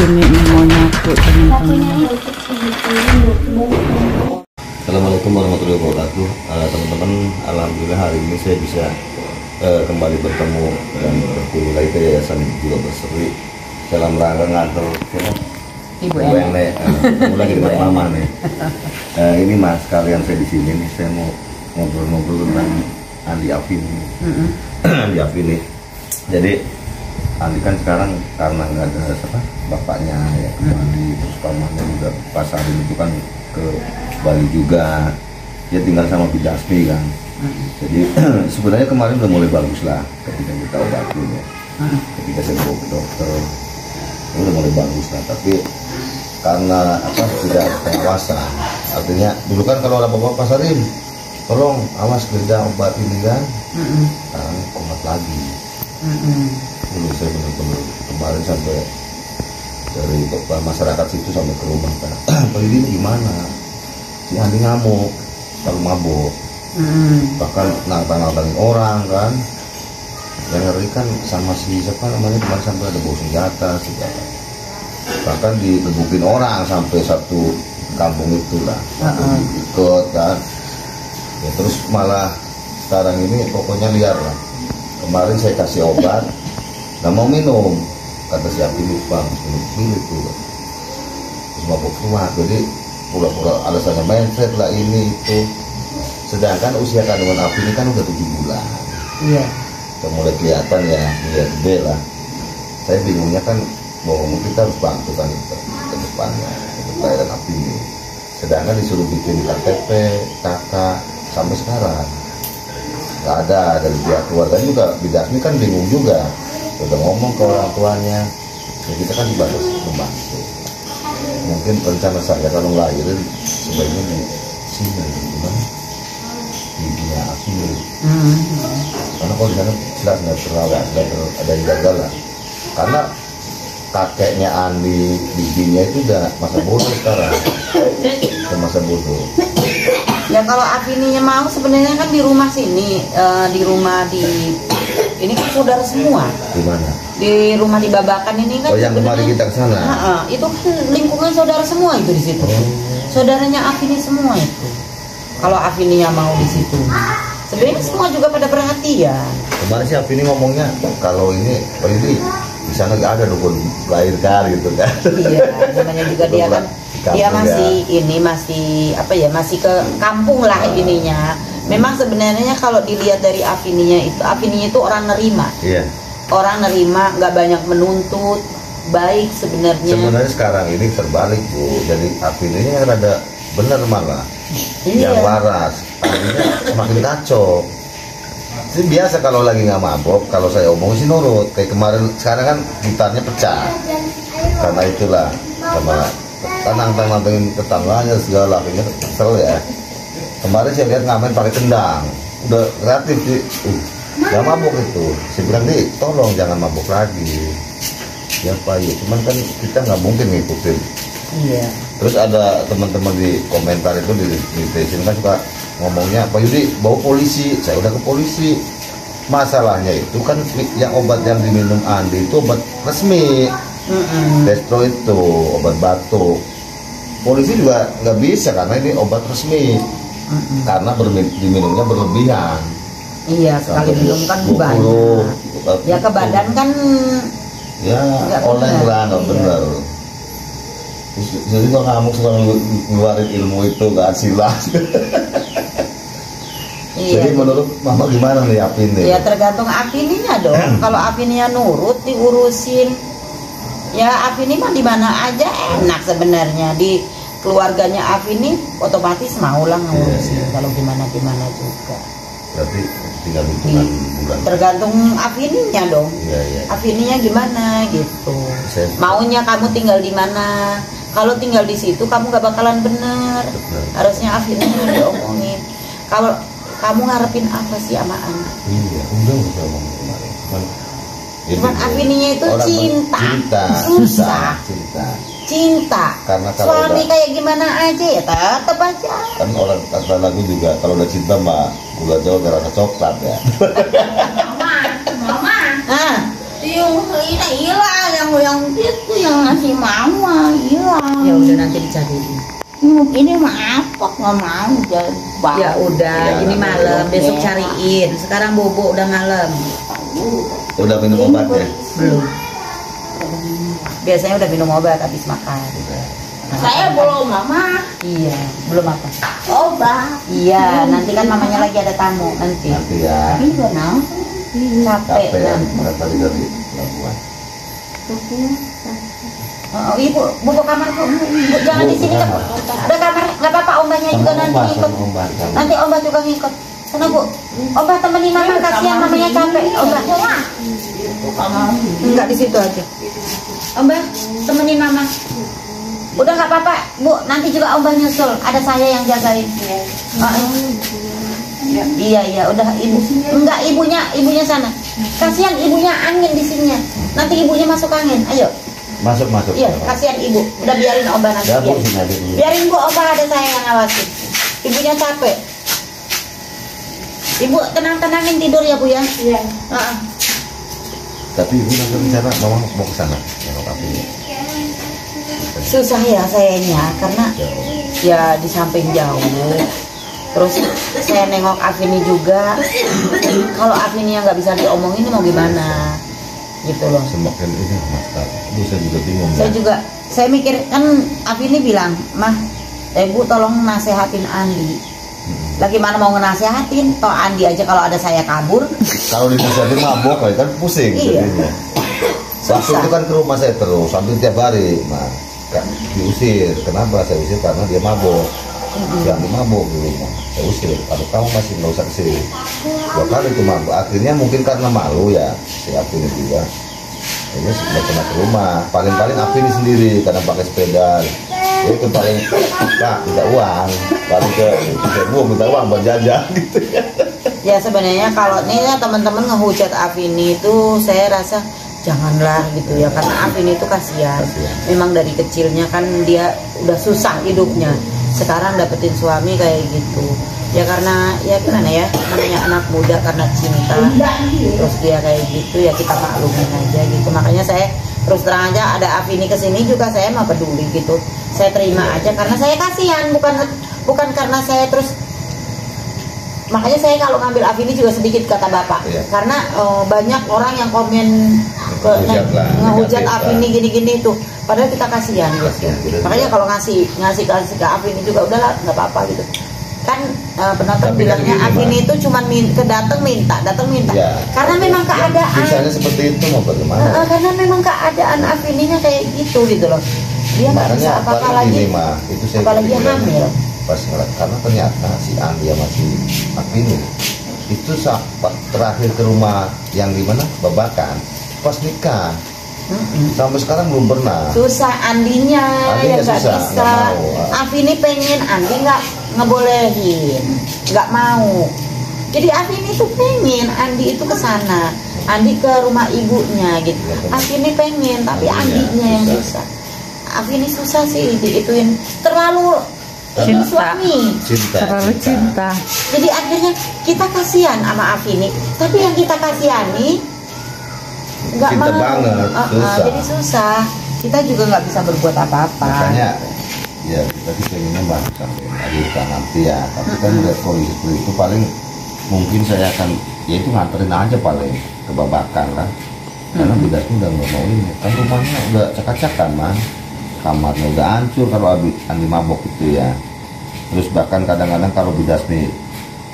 Afini mau nyapu teman-teman. Assalamualaikum warahmatullahi wabarakatuh. Teman-teman, alhamdulillah hari ini saya bisa kembali bertemu dan berkunjung lagi ke Yayasan Jiwa Berseri dalam rangka ngantar Ibu Ene. Ketemu lagi dengan Mama nih. Ini Mas, kalian saya di sini nih, saya mau ngobrol-ngobrol tentang Andi Afini. Andi Afini. Jadi Andi kan sekarang karena nggak ada bapaknya ya kembali, terus pamannya juga pasarin itu kan ke Bali juga, dia tinggal sama Bidasmi kan. Jadi sebenarnya kemarin udah mulai bagus lah ketika kita obatin ya, ketika saya bawa ke dokter udah mulai bagus lah, tapi karena tidak pengawasan, artinya dulu kan kalau ada bapak pasarin tolong awas kerja obat ini kan, sekarang obat lagi. Dulu saya benar-benar kemarin sampai dari masyarakat situ sampai ke rumah kan, Pak ini gimana? Si Andi ngamuk, selalu mabuk, bahkan nantang-nantangin orang kan. Yang ngeri kan sama si siapa namanya, kemarin sampai ada bawa senjata segala. Bahkan digebukin orang sampai satu kampung itulah, ikut kan. Ya, terus malah sekarang ini pokoknya liar lah. Kemarin saya kasih obat, nggak mau minum, kata si Afini, bang minum itu, terus mabuk keluar. Jadi pura-pura alasannya mindset lah ini itu. Sedangkan usia kandungan Afini kan udah 7 bulan. Iya. Udah mulai kelihatan ya, dia gede lah. Saya bingungnya kan bahwa kita harus bantu kan ke depannya untuk kelahiran Afini. Sedangkan disuruh bikin KTP, kakak sampai sekarang nggak ada dari pihak keluarga juga. Bidasmi kan bingung juga, udah ngomong ke orang tuanya, ya kita kan dibatas membantu. Mungkin rencana saya kalau ngelahirin sebaiknya di sini, gimana? Di dunia Afini. Karena kalau di sana jelas nggak terawat, ada yang jaga lah. Karena kakeknya Andi, bibinya itu udah masa bodoh sekarang, udah masa bodoh. Ya kalau Afininya mau sebenarnya kan di rumah sini, di rumah ini kan saudara semua. Di mana? Di rumah di Babakan ini kan. Oh, yang kemarin kita kesana. Itu kan lingkungan saudara semua itu di situ. Saudaranya Afini semua itu. Kalau Afininya mau di situ, sebenarnya semua juga pada perhatian. Kemarin si Afini ngomongnya kalau ini di sana nggak ada dukun melahirkan gitu kan. Iya, namanya juga dia kan. Dia masih ya. Masih ke kampung lah ininya. Memang sebenarnya kalau dilihat dari Afininya itu orang nerima. Iya. Orang nerima, nggak banyak menuntut, baik sebenarnya. Sebenarnya sekarang ini terbalik Bu, jadi Afininya yang rada bener malah, yang waras, artinya semakin kacau. Itu biasa kalau lagi nggak mabok, kalau saya omong sih nurut. Kayak kemarin, sekarang kan gitarnya pecah, karena itulah sama nantangin tetangganya segala, akhirnya kesel ya. Kemarin saya lihat ngamen pakai tendang, udah kreatif sih. Gak mabuk itu, saya bilang nih tolong jangan mabuk lagi. Ya Pak, ya cuman kan kita nggak mungkin ngikutin. Iya. Terus ada teman-teman di komentar itu di sini kan suka ngomongnya Pak Yudi bawa polisi, saya udah ke polisi. Masalahnya itu kan yang obat yang diminum Andi itu obat resmi. Destro itu obat batuk. Polisi juga nggak bisa karena ini obat resmi. Karena diminumnya berlebihan. Iya, sekali minum kan banyak. Ya ke badan kan. Ya oleh lah nggak bener. Jadi kalau kamu suka ngeluarin ilmu itu nggak silah. Iya. Jadi menurut Mama gimana nih Afini? Ya tergantung Afininya dong. Kalau Afininya nurut diurusin. Ya Afini mah di mana aja enak sebenarnya, di keluarganya Afini otomatis maulah ngurusin. Kalau gimana juga. Berarti tinggal hitungan bulan. Tergantung Afininya dong. Iya. Afininya gimana gitu. Maunya kamu tinggal di mana? Kalau tinggal di situ kamu gak bakalan bener. Harusnya Afininya diomongin. Kalau kamu ngarepin apa sih sama anak? Iya, udah ngomong kemarin. Cuman Afininya itu cinta. Susah. Cinta. Karena suami kayak gimana aja ya tetap aja. Kan orang kata lagu juga kalau udah cinta mah gula Jawa gak rasa coklat ya. Mama. Yung ini hilang yang yang itu yang ngasih mama hilang. Ya udah nanti dicariin. Ini mah apa nggak mau jadi. Ya udah, ini malam, besok cariin. Sekarang bobo udah malam. Udah minum obat ya? Belum. Biasanya udah minum obat habis makan. Saya belum mama. Iya, belum apa? Obat. Iya, nanti kan mamanya lagi ada tamu nanti. Nanti ya. Iya, nah. Capek Ya, nanti. tadi dari pelabuhan. Oh, ibu, buka kamar bu, jangan di sini kan. Ada kamar, nggak apa-apa, ombaknya juga nanti ikut. Nanti ombak juga ngikut. Sana bu, ombak temenin mama, kasihan mamanya capek. Ombak, enggak di situ aja. Ombak, temenin mama. Udah nggak apa-apa, bu. Nanti juga ombak nyusul. Ada saya yang jagain. Iya, udah ibu. Enggak, ibunya sana. Kasihan ibunya angin di sininya. Nanti ibunya masuk angin. Ayo. Masuk. Iya, kasihan ibu. Udah biarin ombak nanti. Biarin bu, ombak ada saya yang ngawasin. Ibunya capek. Ibu tenang-tenangin tidur ya bu ya. Iya. Tapi ibu nanti rencana mau ke sana. Susah ya sayanya karena ya di samping jauh. Terus saya nengok Afini juga. Kalau Afini yang nggak bisa diomongin ini mau gimana? Gitu loh. Semakin ini masalah. Saya juga bingung. Saya mikir kan Afini bilang, mah, ibu tolong nasehatin Andi. Lagi mana mau ngenasehatin? Toh Andi aja kalau ada saya kabur. Kalau dinasehatin mabok kan pusing. Iya. Waktu itu kan ke rumah saya terus, hampir tiap hari, diusir. Kenapa saya usir? Karena dia mabok. Yang mabok di rumah, saya usir. Kalau kamu masih nggak usah kesini. 2 kali itu mabok. Akhirnya mungkin karena malu ya, si Afini juga. Ini sudah pernah ke rumah. Paling-paling Afini sendiri karena pakai sepeda. Itu paling minta uang. Paling ke ibu minta uang buat jajan gitu. Ya sebenarnya kalau nih ya teman-teman ngehujat Afini itu saya rasa janganlah gitu ya, karena Afini itu kasihan. Memang dari kecilnya kan dia udah susah hidupnya. Sekarang dapetin suami kayak gitu. Ya karena ya gimana ya, namanya anak muda karena cinta. Terus dia kayak gitu ya kita maklumin aja gitu. Makanya saya terus terang aja ada Afini kesini juga saya mah peduli gitu. Saya terima aja karena saya kasihan, bukan karena saya terus. Makanya saya kalau ngambil Afini juga sedikit kata bapak, karena banyak orang yang komen ngehujat Afini gini-gini tuh, padahal kita kasihan gitu. Makanya kalau ngasih ke Afini juga udahlah nggak apa-apa gitu. Kan penonton bilangnya Afini itu cuma datang minta, ya. Karena memang keadaan. Misalnya seperti itu mau bagaimana? Karena memang keadaan Afininya kayak gitu loh. Dia nggak bisa apa-apa lagi. Itu saya apalagi hamil. Pas ngeliat, karena ternyata si Andi sama si Afini itu terakhir ke rumah yang di mana Babakan pas nikah. Sampai sekarang belum pernah. Susah Andinya ya nggak bisa. Afini pengen, Andi nggak ngebolehin, nggak mau. Jadi Afini tuh pengen Andi itu ke sana, Andi ke rumah ibunya gitu. Afini pengen tapi Andinya yang susah. Afini susah sih diituin, terlalu suami terlalu cinta. Jadi akhirnya kita kasihan sama Afini, tapi yang kita kasihani nggak mau banget, jadi susah. Kita juga nggak bisa berbuat apa-apa. Makanya ya kita sih pengennya sampai akhirkan nanti ya, tapi kan udah kondisi seperti itu paling mungkin saya akan ya itu nganterin aja paling ke Babakan kan, karena bidasnya udah nggak mau ini kan, rumahnya udah cakak-cakan man, kamarnya udah hancur kalau Andi mabok itu ya. Terus bahkan kadang-kadang kalau bidasmi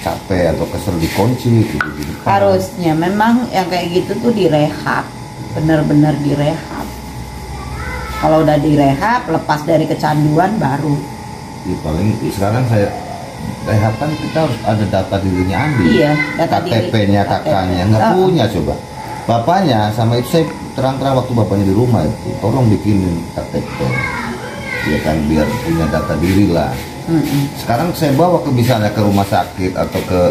capek atau kesel dikunci gitu. Harusnya memang yang kayak gitu tuh direhab, bener-bener direhab. Kalau udah direhab, lepas dari kecanduan baru. Ya, paling sekarang saya rehab kan kita harus ada data dirinya Andi. Iya, data KTP-nya kakaknya nggak punya coba. Bapaknya sama itu saya terang-terang waktu bapaknya di rumah itu, tolong bikinin KTP. Ya kan biar punya data diri lah. Sekarang saya bawa misalnya ke rumah sakit atau ke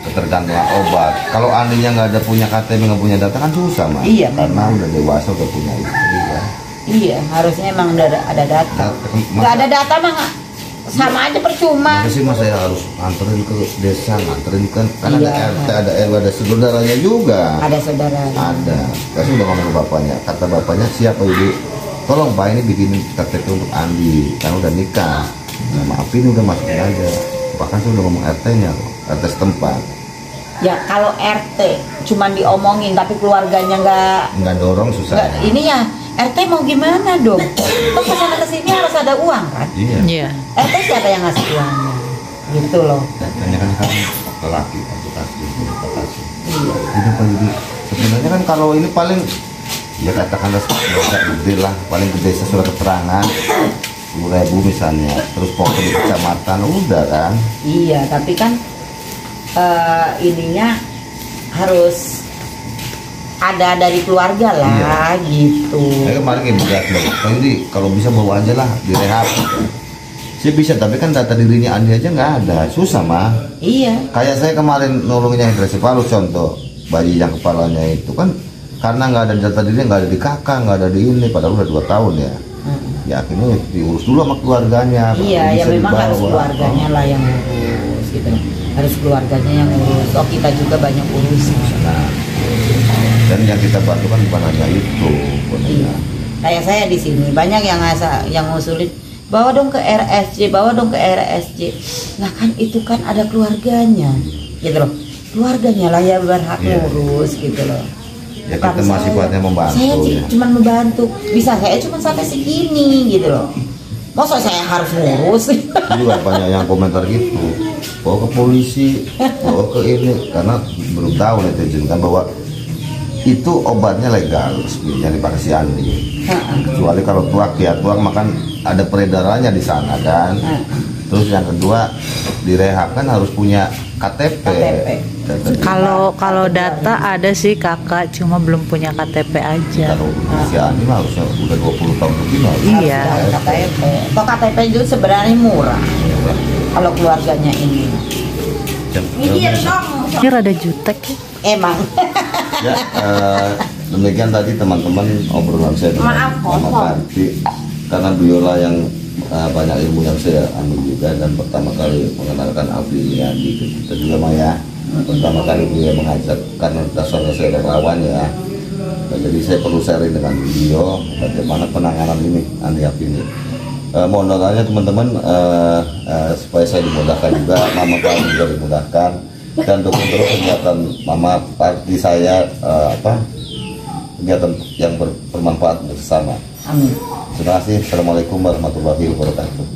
ketergantungan obat. Kalau Andinya nggak ada punya KTP, nggak punya data kan susah mah. Iya, karena udah dewasa udah punya istri ya. Iya, harusnya emang ada data. Nggak ada data mah sama aja percuma. Masa sih mas saya harus nganterin ke desa, nganterin kan Iya. ada RT, ada RW, ada saudaranya juga. Ada saudara. Ada. Saya sudah ngomong ke bapaknya, kata bapaknya siapa ibu? Tolong pak ini bikin KTP untuk Andi, karena udah nikah. Nah, maafin udah masukin aja. Bahkan saya udah ngomong RT-nya, RT setempat. Ya kalau RT cuman diomongin tapi keluarganya Nggak dorong susah. nggak ini ya RT mau gimana dong? Toh kesana kesini harus ada uang kan? Iya. Iya. RT siapa yang ngasih uangnya? Gitu loh. Katanya kan lelaki, advokasi. Iya. Jadi Pak Yudi, sebenarnya kan kalau ini paling ya katakanlah nggak gede lah, paling gede surat keterangan 10.000 misalnya, terus foto di kecamatan udah kan. Iya, tapi kan ininya harus ada dari keluarga lah, gitu. Saya kemarin kayak berat loh, Pak Yudi kalau bisa bawa aja lah direhab. Sih bisa, tapi kan data dirinya Andi aja nggak ada, susah mah. Iya. Kayak saya kemarin nolongin yang Gresi Palu contoh, bayi yang kepalanya itu kan karena nggak ada data dirinya, nggak ada di kakak, nggak ada di ini, padahal udah 2 tahun ya. Ya akhirnya diurus dulu sama keluarganya. Iya, ya bisa memang dibawa. harus keluarganya lah yang ngurus gitu. Harus keluarganya yang ngurus. Oh, kita juga banyak urus. Nah, dan yang kita bantu kan bukan hanya itu, Iya. Kayak saya di sini banyak yang ngusulin bawa dong ke RSJ, bawa dong ke RSJ. Nah kan itu kan ada keluarganya, gitu loh. Keluarganya lah ya berhak Iya. ngurus gitu loh. Ya Bukan kita masih saya. kuatnya membantu Saya ya. cuma membantu. Bisa saya cuma sampai segini gitu loh. Masa saya harus ngurus? Juga banyak yang komentar gitu, bawa ke polisi, bawa ke ini, karena belum tahu netizen kan bahwa itu obatnya legal yang dipakai si Andi. Kecuali kalau tuak ya tuak makan ada peredarannya di sana kan. Terus yang kedua direhab kan harus punya KTP. Kalau data ada sih kakak, cuma belum punya KTP aja. Kalau si Andi mah harusnya udah 20 tahun lebih lah. Iya. KTP. Kok KTP itu sebenarnya murah kalau keluarganya ini. Ini rada jutek ya. Emang. Ya, demikian tadi teman-teman obrolan saya dengan Maaf, Mama Karti, karena beliaulah yang banyak ilmu yang saya ambil juga, dan pertama kali mengenalkan Alfi Andi ke kita juga Maya. Pertama kali beliau mengajak karena dasarnya saya relawan ya. Jadi saya perlu sharing dengan beliau bagaimana penanganan ini Andi ini. Mohon doanya teman-teman supaya saya dimudahkan juga, Mama Karti juga dimudahkan, dan dukung terus kegiatan Mama Karti saya kegiatan yang bermanfaat untuk sesama. Amin. Terima kasih. Assalamualaikum warahmatullahi wabarakatuh.